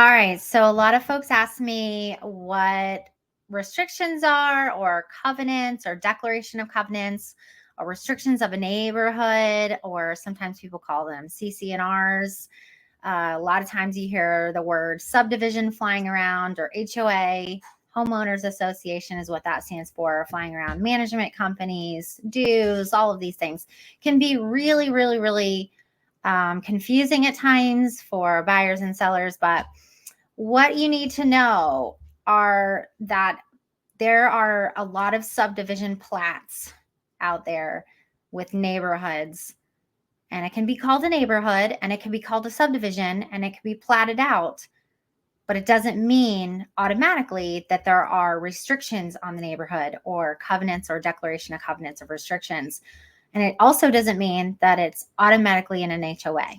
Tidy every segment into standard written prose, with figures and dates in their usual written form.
All right. So a lot of folks ask me what restrictions are, or covenants, or declaration of covenants, or restrictions of a neighborhood, or sometimes people call them CC&Rs. A lot of times you hear the word subdivision flying around, or HOA, homeowners association is what that stands for, flying around. Management companies, dues, all of these things can be really, really, really confusing at times for buyers and sellers. But what you need to know are that there are a lot of subdivision plats out there with neighborhoods, and it can be called a neighborhood and it can be called a subdivision and it can be platted out, but it doesn't mean automatically that there are restrictions on the neighborhood, or covenants, or declaration of covenants of restrictions. And it also doesn't mean that it's automatically in an HOA.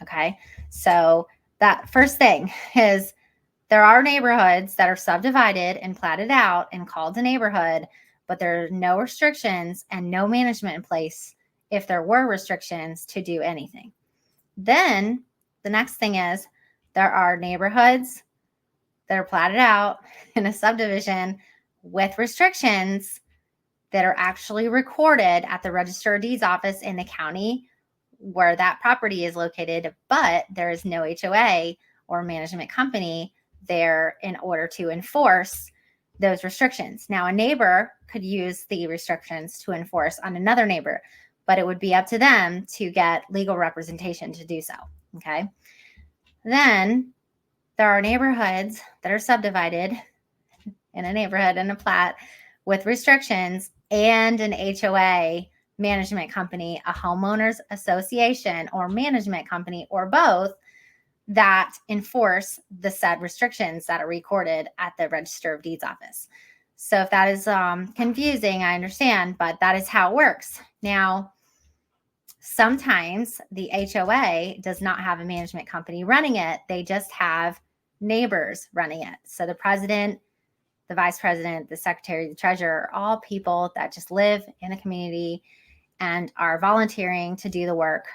Okay. So that first thing is, there are neighborhoods that are subdivided and platted out and called a neighborhood, but there are no restrictions and no management in place if there were restrictions to do anything. Then the next thing is, there are neighborhoods that are platted out in a subdivision with restrictions that are actually recorded at the Register of Deeds office in the county where that property is located, but there is no HOA or management company there in order to enforce those restrictions. Now, a neighbor could use the restrictions to enforce on another neighbor, but it would be up to them to get legal representation to do so. Okay. Then there are neighborhoods that are subdivided in a neighborhood and a plat with restrictions and an HOA, management company, a homeowners association or management company, or both, that enforce the said restrictions that are recorded at the Register of Deeds office. So if that is confusing, I understand, but that is how it works. Now, sometimes the HOA does not have a management company running it. They just have neighbors running it. So the president, the vice president, the secretary, the treasurer, are all people that just live in the community and are volunteering to do the work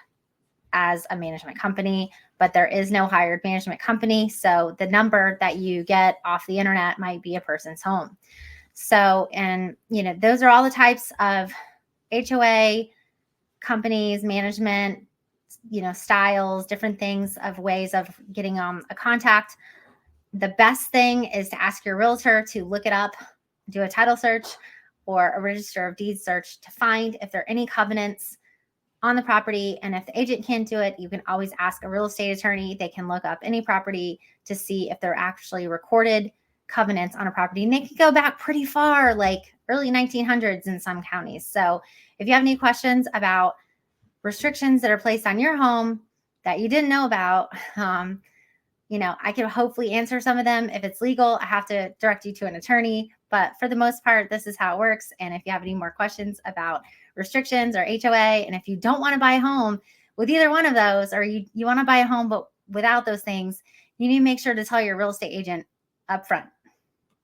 as a management company, but there is no hired management company. So the number that you get off the internet might be a person's home. So, and those are all the types of HOA companies, management, styles, different things of ways of getting a contact. The best thing is to ask your realtor to look it up, do a title search or a Register of Deeds search to find if there are any covenants on the property. And if the agent can't do it, you can always ask a real estate attorney. They can look up any property to see if there are actually recorded covenants on a property. And they can go back pretty far, like early 1900s in some counties. So if you have any questions about restrictions that are placed on your home that you didn't know about, I can hopefully answer some of them. If it's legal, I have to direct you to an attorney. But for the most part, this is how it works. And if you have any more questions about restrictions or HOA, and if you don't want to buy a home with either one of those, or you want to buy a home but without those things, you need to make sure to tell your real estate agent up front.